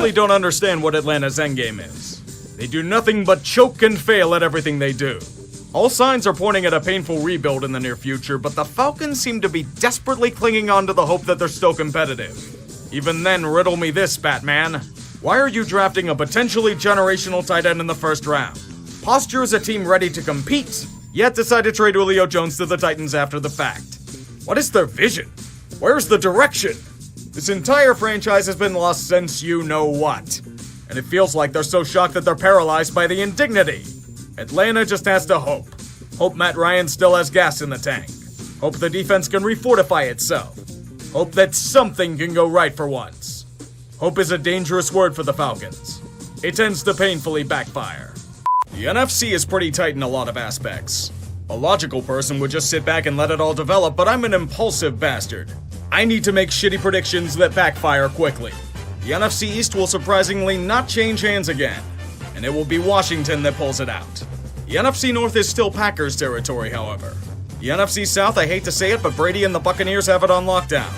really don't understand what Atlanta's endgame is. They do nothing but choke and fail at everything they do. All signs are pointing at a painful rebuild in the near future, but the Falcons seem to be desperately clinging on to the hope that they're still competitive. Even then, riddle me this, Batman. Why are you drafting a potentially generational tight end in the first round? Posture is a team ready to compete, yet decide to trade Julio Jones to the Titans after the fact. What is their vision? Where's the direction? This entire franchise has been lost since you know what. And it feels like they're so shocked that they're paralyzed by the indignity. Atlanta just has to hope. Hope Matt Ryan still has gas in the tank. Hope the defense can refortify itself. Hope that something can go right for once. Hope is a dangerous word for the Falcons. It tends to painfully backfire. The NFC is pretty tight in a lot of aspects. A logical person would just sit back and let it all develop, but I'm an impulsive bastard. I need to make shitty predictions that backfire quickly. The NFC East will surprisingly not change hands again, and it will be Washington that pulls it out. The NFC North is still Packers territory, however. The NFC South, I hate to say it, but Brady and the Buccaneers have it on lockdown.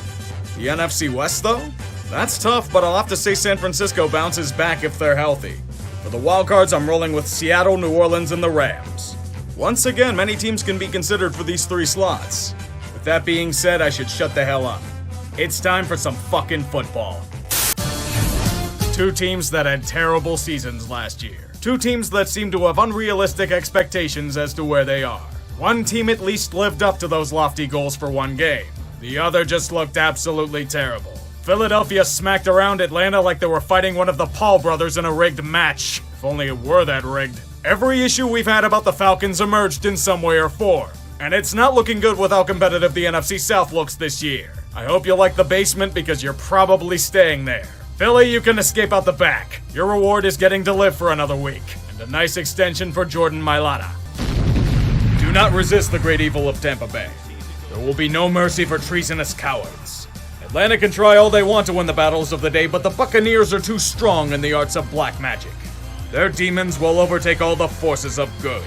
The NFC West, though? That's tough, but I'll have to say San Francisco bounces back if they're healthy. For the wildcards, I'm rolling with Seattle, New Orleans, and the Rams. Once again, many teams can be considered for these 3 slots. With that being said, I should shut the hell up. It's time for some fucking football. 2 teams that had terrible seasons last year. 2 teams that seem to have unrealistic expectations as to where they are. One team at least lived up to those lofty goals for one game. The other just looked absolutely terrible. Philadelphia smacked around Atlanta like they were fighting one of the Paul brothers in a rigged match. If only it were that rigged. Every issue we've had about the Falcons emerged in some way or form. And it's not looking good with how competitive the NFC South looks this year. I hope you like the basement because you're probably staying there. Philly, you can escape out the back. Your reward is getting to live for another week. And a nice extension for Jordan Mailata. Do not resist the great evil of Tampa Bay. There will be no mercy for treasonous cowards. Atlanta can try all they want to win the battles of the day, but the Buccaneers are too strong in the arts of black magic. Their demons will overtake all the forces of good.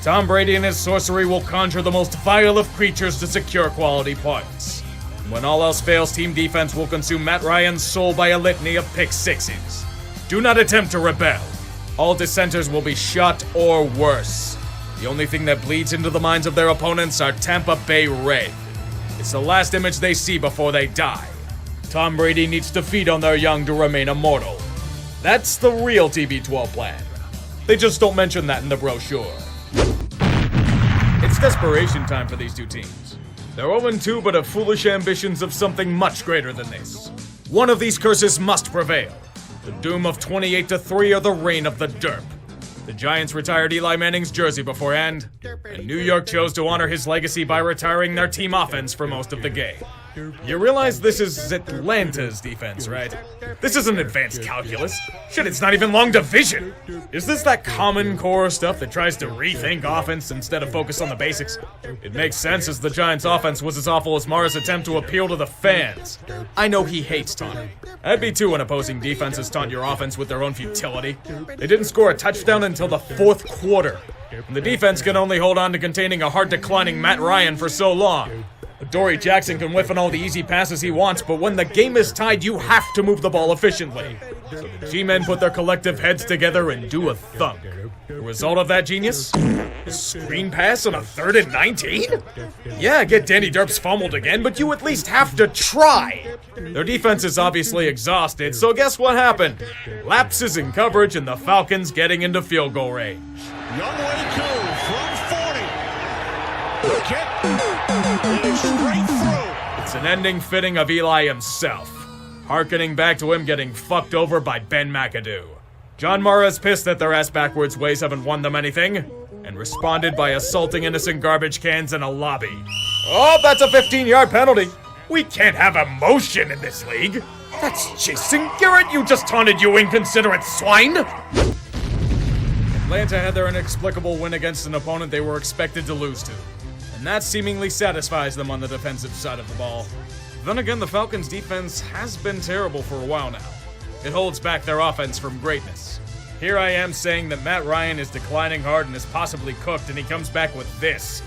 Tom Brady and his sorcery will conjure the most vile of creatures to secure quality points. And when all else fails, team defense will consume Matt Ryan's soul by a litany of pick sixes. Do not attempt to rebel. All dissenters will be shot or worse. The only thing that bleeds into the minds of their opponents are Tampa Bay Red. It's the last image they see before they die. Tom Brady needs to feed on their young to remain immortal. That's the real TB12 plan. They just don't mention that in the brochure. It's desperation time for these 2 teams. They're 0-2 but have foolish ambitions of something much greater than this. One of these curses must prevail. The doom of 28-3 or the reign of the derp. The Giants retired Eli Manning's jersey beforehand, and New York chose to honor his legacy by retiring their team offense for most of the game. You realize this is Atlanta's defense, right? This isn't advanced calculus. Shit, it's not even long division. Is this that common core stuff that tries to rethink offense instead of focus on the basics? It makes sense as the Giants' offense was as awful as Mara's attempt to appeal to the fans. I know he hates taunting. I'd be too when opposing defenses taunt your offense with their own futility. They didn't score a touchdown until the 4th quarter. And the defense can only hold on to containing a hard-declining Matt Ryan for so long. Dory Jackson can whiff on all the easy passes he wants, but when the game is tied, you have to move the ball efficiently. So the G-men put their collective heads together and do a thunk. The result of that genius? A screen pass on a 3rd and 19? Yeah, get Danny Derps fumbled again, but you at least have to try. Their defense is obviously exhausted, so guess what happened? Lapses in coverage and the Falcons getting into field goal range. Young way two from 40. Kick. Straight through. It's an ending fitting of Eli himself, harkening back to him getting fucked over by Ben McAdoo. John Mara's pissed that their ass-backwards ways haven't won them anything, and responded by assaulting innocent garbage cans in a lobby. Oh, that's a 15-yard penalty. We can't have emotion in this league. That's Jason Garrett you just taunted, you inconsiderate swine! Atlanta had their inexplicable win against an opponent they were expected to lose to. And that seemingly satisfies them on the defensive side of the ball. Then again, the Falcons' defense has been terrible for a while now. It holds back their offense from greatness. Here I am saying that Matt Ryan is declining hard and is possibly cooked, and he comes back with this.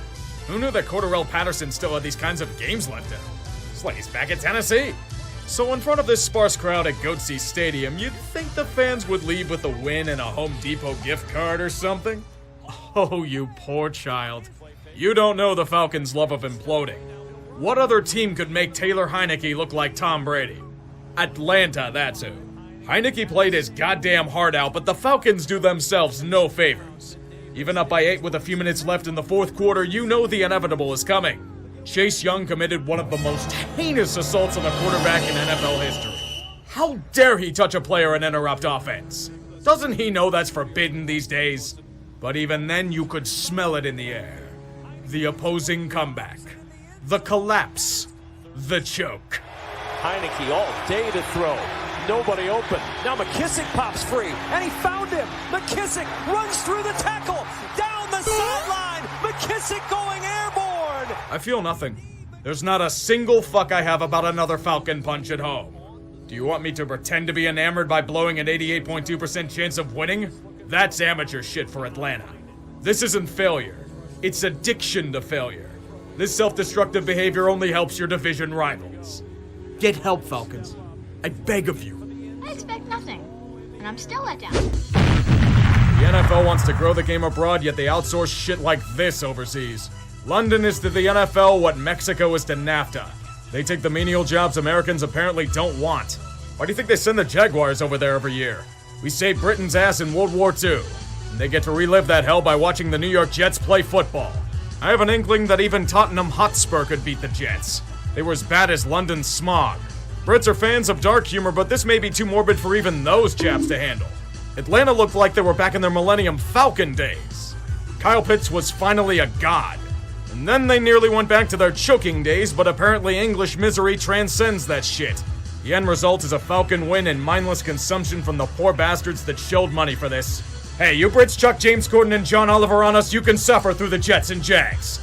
Who knew that Cordarrelle Patterson still had these kinds of games left in him? It's like he's back at Tennessee. So in front of this sparse crowd at Goatsy Stadium, you'd think the fans would leave with a win and a Home Depot gift card or something? Oh, you poor child. You don't know the Falcons' love of imploding. What other team could make Taylor Heineke look like Tom Brady? Atlanta, that's who. Heineke played his goddamn heart out, but the Falcons do themselves no favors. Even up by 8 with a few minutes left in the fourth quarter, you know the inevitable is coming. Chase Young committed one of the most heinous assaults on a quarterback in NFL history. How dare he touch a player and interrupt offense? Doesn't he know that's forbidden these days? But even then, you could smell it in the air. The opposing comeback. The collapse. The choke. Heineke all day to throw. Nobody open. Now McKissick pops free, and he found him. McKissick runs through the tackle, down the sideline. McKissick going airborne. I feel nothing. There's not a single fuck I have about another Falcon punch at home. Do you want me to pretend to be enamored by blowing an 88.2% chance of winning? That's amateur shit for Atlanta. This isn't failure. It's addiction to failure. This self-destructive behavior only helps your division rivals. Get help, Falcons. I beg of you. I expect nothing, and I'm still let down. The NFL wants to grow the game abroad, yet they outsource shit like this overseas. London is to the NFL what Mexico is to NAFTA. They take the menial jobs Americans apparently don't want. Why do you think they send the Jaguars over there every year? We saved Britain's ass in World War II. And they get to relive that hell by watching the New York Jets play football. I have an inkling that even Tottenham Hotspur could beat the Jets. They were as bad as London's smog. Brits are fans of dark humor, but this may be too morbid for even those chaps to handle. Atlanta looked like they were back in their Millennium Falcon days. Kyle Pitts was finally a god. And then they nearly went back to their choking days, but apparently English misery transcends that shit. The end result is a Falcon win and mindless consumption from the poor bastards that showed money for this. Hey, you Brits chuck James Corden and John Oliver on us, you can suffer through the Jets and Jags.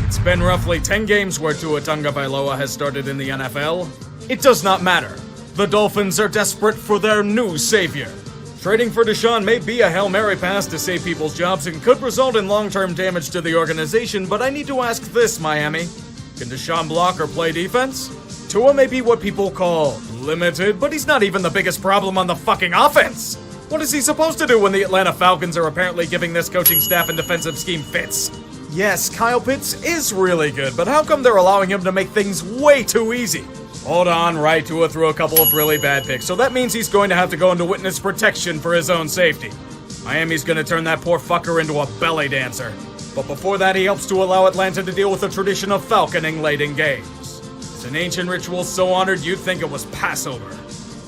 It's been roughly 10 games where Tua Tagovailoa has started in the NFL. It does not matter. The Dolphins are desperate for their new savior. Trading for Deshaun may be a Hail Mary pass to save people's jobs and could result in long-term damage to the organization, but I need to ask this, Miami. Can Deshaun block or play defense? Tua may be what people call limited, but he's not even the biggest problem on the fucking offense. What is he supposed to do when the Atlanta Falcons are apparently giving this coaching staff and defensive scheme fits? Yes, Kyle Pitts is really good, but how come they're allowing him to make things way too easy? Hold on, right, Tua threw a couple of really bad picks, so that means he's going to have to go into witness protection for his own safety. Miami's going to turn that poor fucker into a belly dancer. But before that, he helps to allow Atlanta to deal with the tradition of falconing late in games. It's an ancient ritual so honored you'd think it was Passover.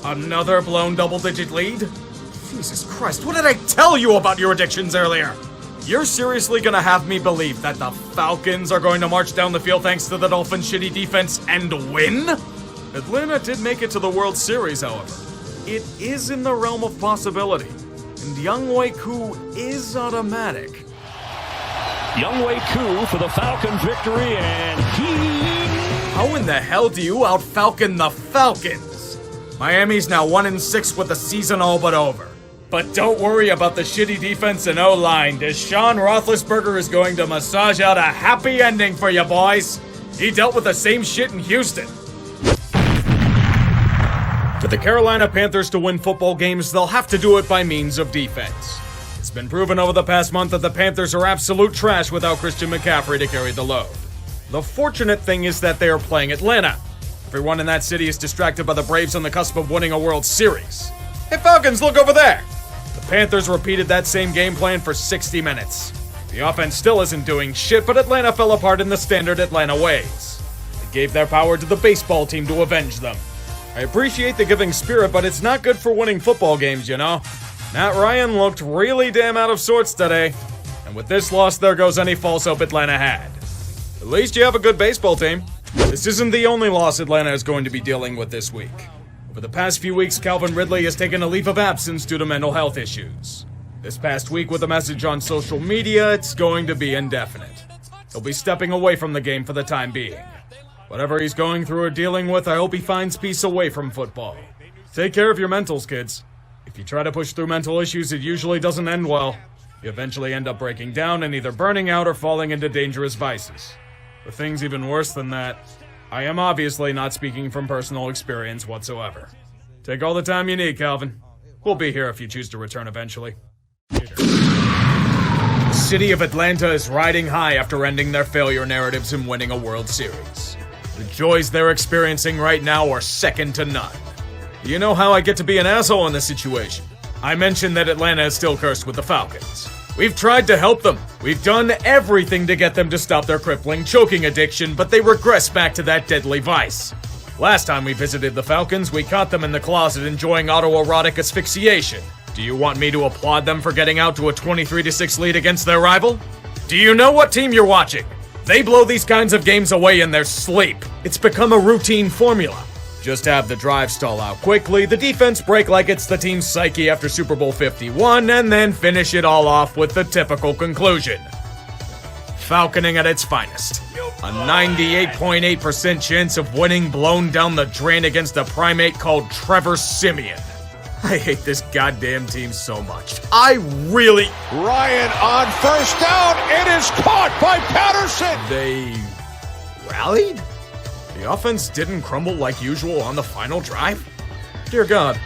Another blown double-digit lead? Jesus Christ, what did I tell you about your addictions earlier? You're seriously gonna have me believe that the Falcons are going to march down the field thanks to the Dolphins' shitty defense and win? Atlanta did make it to the World Series, however. It is in the realm of possibility, and Younghoe Koo is automatic. Younghoe Koo for the Falcons victory, and How in the hell do you out-Falcon the Falcons? Miami's now 1-6 with the season all but over. But don't worry about the shitty defense and O-line. Deshaun Roethlisberger is going to massage out a happy ending for you boys. He dealt with the same shit in Houston. For the Carolina Panthers to win football games, they'll have to do it by means of defense. It's been proven over the past month that the Panthers are absolute trash without Christian McCaffrey to carry the load. The fortunate thing is that they are playing Atlanta. Everyone in that city is distracted by the Braves on the cusp of winning a World Series. Hey Falcons, look over there! The Panthers repeated that same game plan for 60 minutes. The offense still isn't doing shit, but Atlanta fell apart in the standard Atlanta ways. They gave their power to the baseball team to avenge them. I appreciate the giving spirit, but it's not good for winning football games, you know? Matt Ryan looked really damn out of sorts today. And with this loss, there goes any false hope Atlanta had. At least you have a good baseball team. This isn't the only loss Atlanta is going to be dealing with this week. Over the past few weeks, Calvin Ridley has taken a leave of absence due to mental health issues. This past week, with a message on social media, it's going to be indefinite. He'll be stepping away from the game for the time being. Whatever he's going through or dealing with, I hope he finds peace away from football. Take care of your mentals, kids. If you try to push through mental issues, it usually doesn't end well. You eventually end up breaking down and either burning out or falling into dangerous vices. The thing's even worse than that. I am obviously not speaking from personal experience whatsoever. Take all the time you need, Calvin. We'll be here if you choose to return eventually. The city of Atlanta is riding high after ending their failure narratives and winning a World Series. The joys they're experiencing right now are second to none. You know how I get to be an asshole in this situation? I mentioned that Atlanta is still cursed with the Falcons. We've tried to help them. We've done everything to get them to stop their crippling choking addiction, but they regress back to that deadly vice. Last time we visited the Falcons, we caught them in the closet enjoying autoerotic asphyxiation. Do you want me to applaud them for getting out to a 23-6 lead against their rival? Do you know what team you're watching? They blow these kinds of games away in their sleep. It's become a routine formula. Just have the drive stall out quickly, the defense break like it's the team's psyche after Super Bowl 51, and then finish it all off with the typical conclusion. Falconing at its finest. A 98.8% chance of winning blown down the drain against a primate called Trevor Siemian. I hate this goddamn team so much. I really... Ryan on first down. It is caught by Patterson. They... rallied? The offense didn't crumble like usual on the final drive? Dear God,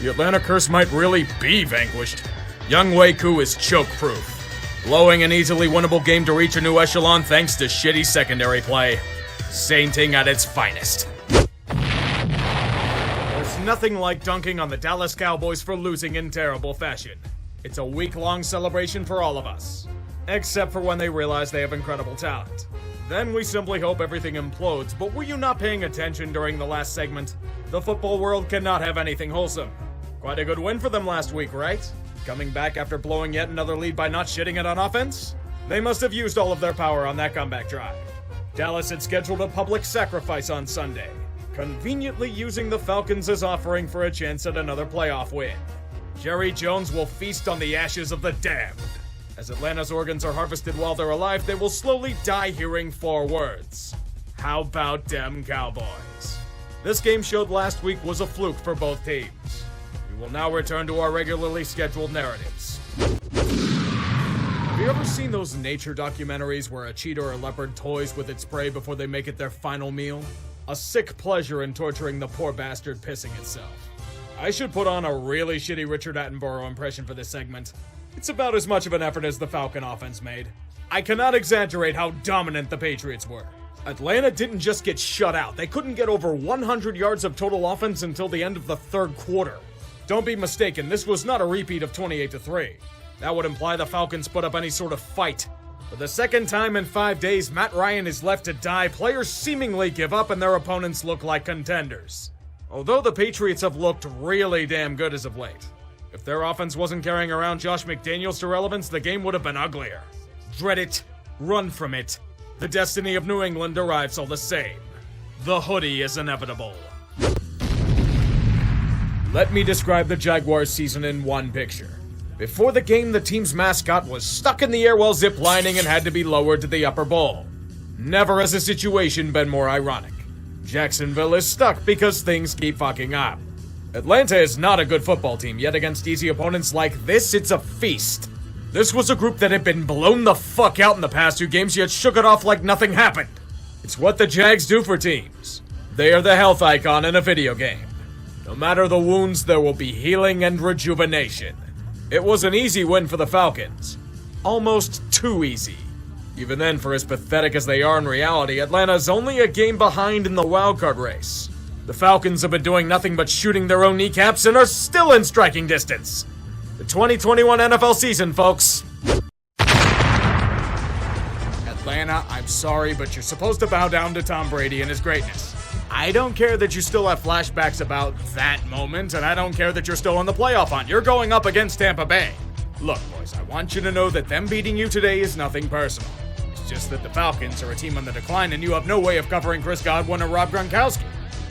the Atlanta curse might really be vanquished. Young Wei-Koo is choke-proof, blowing an easily winnable game to reach a new echelon thanks to shitty secondary play. Sainting at its finest. There's nothing like dunking on the Dallas Cowboys for losing in terrible fashion. It's a week-long celebration for all of us. Except for when they realize they have incredible talent. Then we simply hope everything implodes, but were you not paying attention during the last segment? The football world cannot have anything wholesome. Quite a good win for them last week, right? Coming back after blowing yet another lead by not shitting it on offense? They must have used all of their power on that comeback drive. Dallas had scheduled a public sacrifice on Sunday, conveniently using the Falcons as offering for a chance at another playoff win. Jerry Jones will feast on the ashes of the damned. As Atlanta's organs are harvested while they're alive, they will slowly die hearing 4 words. How about them Cowboys? This game showed last week was a fluke for both teams. We will now return to our regularly scheduled narratives. Have you ever seen those nature documentaries where a cheetah or leopard toys with its prey before they make it their final meal? A sick pleasure in torturing the poor bastard pissing itself. I should put on a really shitty Richard Attenborough impression for this segment. It's about as much of an effort as the Falcon offense made. I cannot exaggerate how dominant the Patriots were. Atlanta didn't just get shut out. They couldn't get over 100 yards of total offense until the end of the third quarter. Don't be mistaken, this was not a repeat of 28-3. That would imply the Falcons put up any sort of fight. For the second time in 5 days, Matt Ryan is left to die. Players seemingly give up and their opponents look like contenders. Although the Patriots have looked really damn good as of late. If their offense wasn't carrying around Josh McDaniels to relevance, the game would have been uglier. Dread it. Run from it. The destiny of New England arrives all the same. The hoodie is inevitable. Let me describe the Jaguars season in one picture. Before the game, the team's mascot was stuck in the air while ziplining and had to be lowered to the upper bowl. Never has a situation been more ironic. Jacksonville is stuck because things keep fucking up. Atlanta is not a good football team, yet against easy opponents like this, it's a feast. This was a group that had been blown the fuck out in the past 2 games, yet shook it off like nothing happened. It's what the Jags do for teams. They are the health icon in a video game. No matter the wounds, there will be healing and rejuvenation. It was an easy win for the Falcons. Almost too easy. Even then, for as pathetic as they are in reality, Atlanta's only a game behind in the wildcard race. The Falcons have been doing nothing but shooting their own kneecaps and are still in striking distance. The 2021 NFL season, folks. Atlanta, I'm sorry, but you're supposed to bow down to Tom Brady and his greatness. I don't care that you still have flashbacks about that moment, and I don't care that you're still on the playoff hunt. You're going up against Tampa Bay. Look, boys, I want you to know that them beating you today is nothing personal. It's just that the Falcons are a team on the decline, and you have no way of covering Chris Godwin or Rob Gronkowski.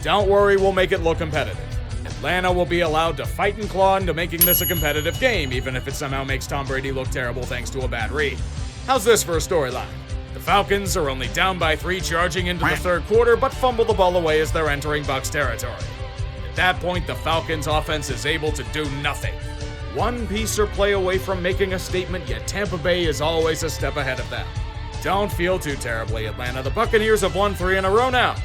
Don't worry, we'll make it look competitive. Atlanta will be allowed to fight and claw into making this a competitive game, even if it somehow makes Tom Brady look terrible thanks to a bad read. How's this for a storyline? The Falcons are only down by 3 charging into the third quarter, but fumble the ball away as they're entering Bucs territory. At that point, the Falcons' offense is able to do nothing. one piece or play away from making a statement, yet Tampa Bay is always a step ahead of them. Don't feel too terribly, Atlanta. The Buccaneers have won 3 in a row now.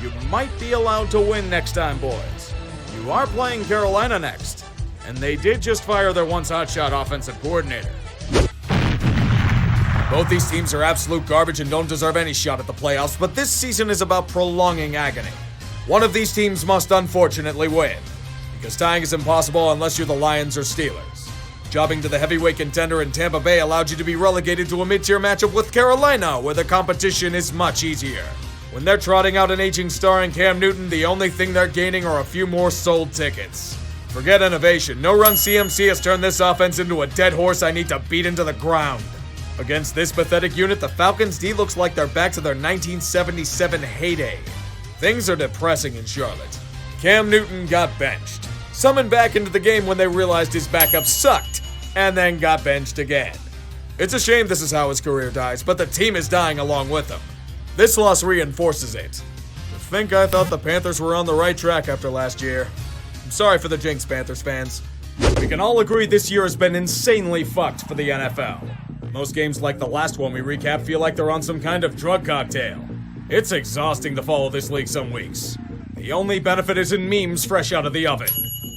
You might be allowed to win next time, boys. You are playing Carolina next, and they did just fire their once hotshot offensive coordinator. Both these teams are absolute garbage and don't deserve any shot at the playoffs, but this season is about prolonging agony. One of these teams must unfortunately win, because tying is impossible unless you're the Lions or Steelers. Jobbing to the heavyweight contender in Tampa Bay allowed you to be relegated to a mid-tier matchup with Carolina, where the competition is much easier. When they're trotting out an aging star in Cam Newton, the only thing they're gaining are a few more sold tickets. Forget innovation. No-run CMC has turned this offense into a dead horse I need to beat into the ground. Against this pathetic unit, the Falcons' D looks like they're back to their 1977 heyday. Things are depressing in Charlotte. Cam Newton got benched. Summoned back into the game when they realized his backup sucked, and then got benched again. It's a shame this is how his career dies, but the team is dying along with him. This loss reinforces it. To think I thought the Panthers were on the right track after last year. I'm sorry for the jinx, Panthers fans. We can all agree this year has been insanely fucked for the NFL. Most games like the last one we recap feel like they're on some kind of drug cocktail. It's exhausting to follow this league some weeks. The only benefit is in memes fresh out of the oven.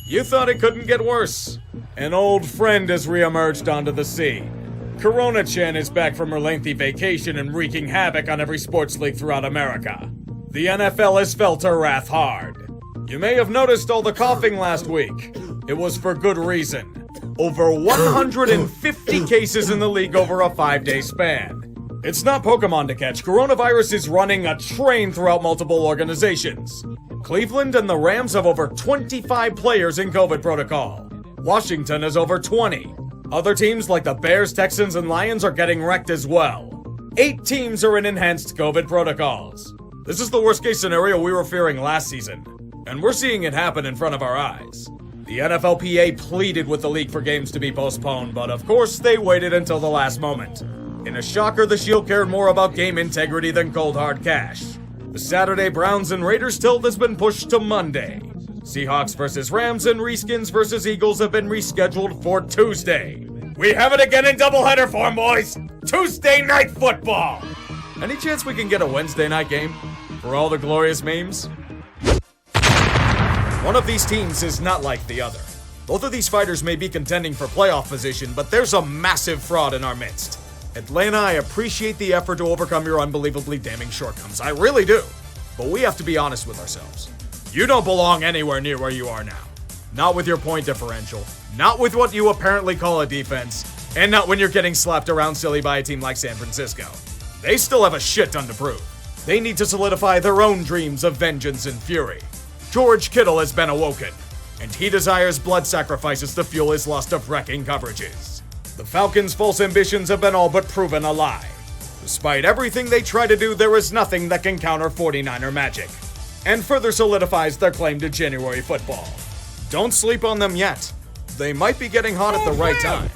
You thought it couldn't get worse. An old friend has reemerged onto the scene. Corona-chan is back from her lengthy vacation and wreaking havoc on every sports league throughout America. The NFL has felt her wrath hard. You may have noticed all the coughing last week. It was for good reason. Over 150 cases in the league over a 5-day span. It's not Pokemon to catch. Coronavirus is running a train throughout multiple organizations. Cleveland and the Rams have over 25 players in COVID protocol. Washington has over 20. Other teams like the Bears, Texans, and Lions are getting wrecked as well. 8 teams are in enhanced COVID protocols. This is the worst-case scenario we were fearing last season, and we're seeing it happen in front of our eyes. The NFLPA pleaded with the league for games to be postponed, but of course they waited until the last moment. In a shocker, the Shield cared more about game integrity than cold hard cash. The Saturday Browns and Raiders tilt has been pushed to Monday. Seahawks versus Rams and Reskins versus Eagles have been rescheduled for Tuesday. We have it again in doubleheader form, boys! Tuesday night football! Any chance we can get a Wednesday night game? For all the glorious memes? One of these teams is not like the other. Both of these fighters may be contending for playoff position, but there's a massive fraud in our midst. Atlanta, I appreciate the effort to overcome your unbelievably damning shortcomings. I really do. But we have to be honest with ourselves. You don't belong anywhere near where you are now. Not with your point differential, not with what you apparently call a defense, and not when you're getting slapped around silly by a team like San Francisco. They still have a shit ton to prove. They need to solidify their own dreams of vengeance and fury. George Kittle has been awoken, and he desires blood sacrifices to fuel his lust of wrecking coverages. The Falcons' false ambitions have been all but proven a lie. Despite everything they try to do, there is nothing that can counter 49er magic, and further solidifies their claim to January football. Don't sleep on them yet. They might be getting hot at the right time.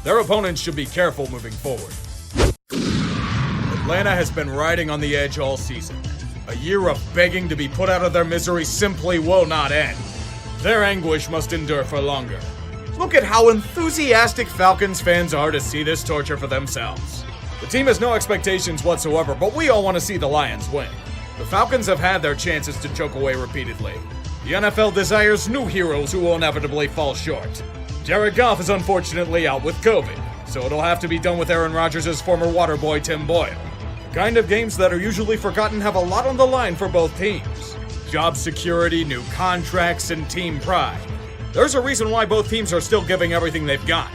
Their opponents should be careful moving forward. Atlanta has been riding on the edge all season. A year of begging to be put out of their misery simply will not end. Their anguish must endure for longer. Look at how enthusiastic Falcons fans are to see this torture for themselves. The team has no expectations whatsoever, but we all want to see the Lions win. The Falcons have had their chances to choke away repeatedly. The NFL desires new heroes who will inevitably fall short. Jared Goff is unfortunately out with COVID, so it'll have to be done with Aaron Rodgers' former water boy Tim Boyle. The kind of games that are usually forgotten have a lot on the line for both teams. Job security, new contracts, and team pride. There's a reason why both teams are still giving everything they've got.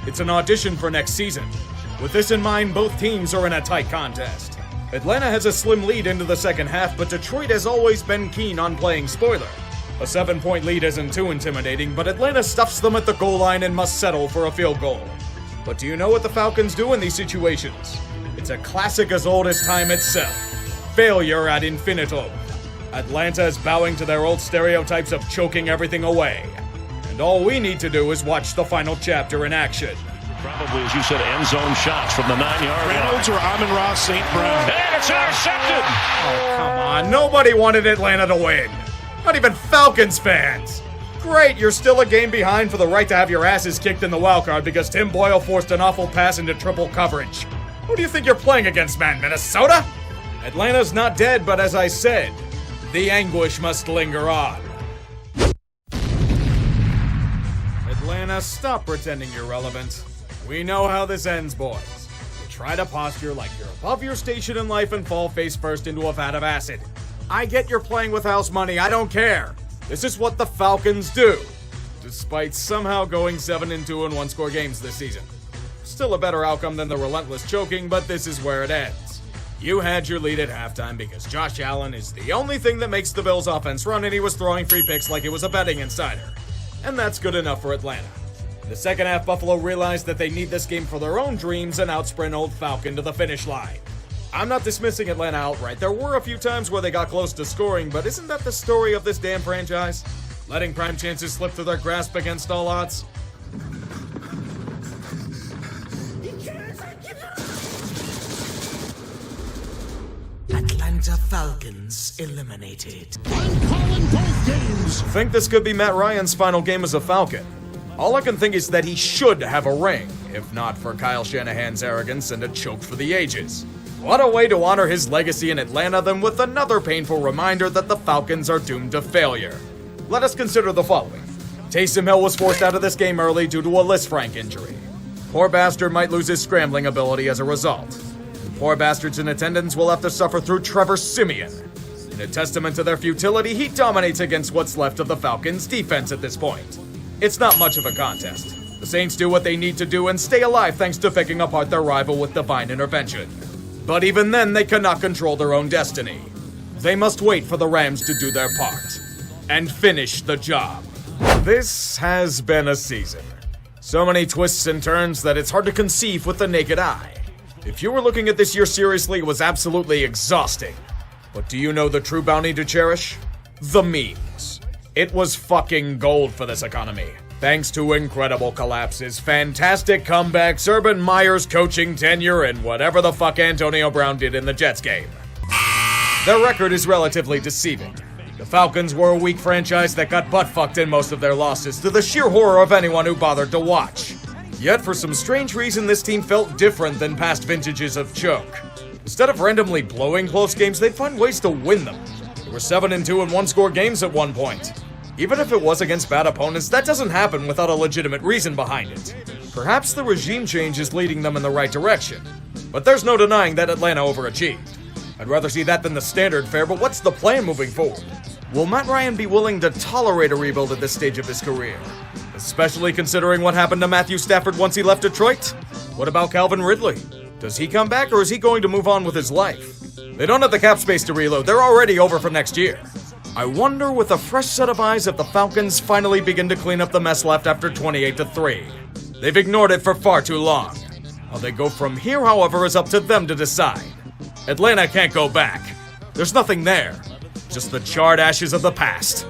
It's an audition for next season. With this in mind, both teams are in a tight contest. Atlanta has a slim lead into the second half, but Detroit has always been keen on playing spoiler. A 7-point lead isn't too intimidating, but Atlanta stuffs them at the goal line and must settle for a field goal. But do you know what the Falcons do in these situations? It's a classic as old as time itself. Failure ad infinitum. Atlanta is bowing to their old stereotypes of choking everything away. And all we need to do is watch the final chapter in action. Probably, as you said, end zone shots from the 9-yard line. Reynolds or Amon-Ra St. Brown. And it's intercepted! Oh, come on. Nobody wanted Atlanta to win. Not even Falcons fans. Great, you're still a game behind for the right to have your asses kicked in the wildcard because Tim Boyle forced an awful pass into triple coverage. Who do you think you're playing against, man? Minnesota? Atlanta's not dead, but as I said, the anguish must linger on. Atlanta, stop pretending you're relevant. We know how this ends, boys. You try to posture like you're above your station in life and fall face first into a vat of acid. I get you're playing with house money, I don't care. This is what the Falcons do, despite somehow going 7-2 in one-score games this season. Still a better outcome than the relentless choking, but this is where it ends. You had your lead at halftime because Josh Allen is the only thing that makes the Bills' offense run, and he was throwing free picks like it was a betting insider. And that's good enough for Atlanta. In the second half, Buffalo realized that they need this game for their own dreams and outsprint old Falcon to the finish line. I'm not dismissing Atlanta outright. There were a few times where they got close to scoring, but isn't that the story of this damn franchise? Letting prime chances slip through their grasp against all odds? Atlanta Falcons eliminated. I'm calling both games. Think this could be Matt Ryan's final game as a Falcon? All I can think is that he should have a ring, if not for Kyle Shanahan's arrogance and a choke for the ages. What a way to honor his legacy in Atlanta than with another painful reminder that the Falcons are doomed to failure. Let us consider the following. Taysom Hill was forced out of this game early due to a Lisfranc injury. Poor bastard might lose his scrambling ability as a result. Poor bastards in attendance will have to suffer through Trevor Siemian. In a testament to their futility, he dominates against what's left of the Falcons' defense at this point. It's not much of a contest. The Saints do what they need to do and stay alive thanks to picking apart their rival with divine intervention. But even then, they cannot control their own destiny. They must wait for the Rams to do their part and finish the job. This has been a season. So many twists and turns that it's hard to conceive with the naked eye. If you were looking at this year seriously, it was absolutely exhausting. But do you know the true bounty to cherish? The memes. It was fucking gold for this economy. Thanks to incredible collapses, fantastic comebacks, Urban Meyer's coaching tenure, and whatever the fuck Antonio Brown did in the Jets game. Their record is relatively deceiving. The Falcons were a weak franchise that got butt-fucked in most of their losses, to the sheer horror of anyone who bothered to watch. Yet for some strange reason, this team felt different than past vintages of choke. Instead of randomly blowing close games, they'd find ways to win them. There were 7-2 in one-score games at one point. Even if it was against bad opponents, that doesn't happen without a legitimate reason behind it. Perhaps the regime change is leading them in the right direction. But there's no denying that Atlanta overachieved. I'd rather see that than the standard fare, but what's the plan moving forward? Will Matt Ryan be willing to tolerate a rebuild at this stage of his career? Especially considering what happened to Matthew Stafford once he left Detroit? What about Calvin Ridley? Does he come back or is he going to move on with his life? They don't have the cap space to reload. They're already over for next year. I wonder with a fresh set of eyes if the Falcons finally begin to clean up the mess left after 28-3. They've ignored it for far too long. How they go from here, however, is up to them to decide. Atlanta can't go back. There's nothing there. Just the charred ashes of the past.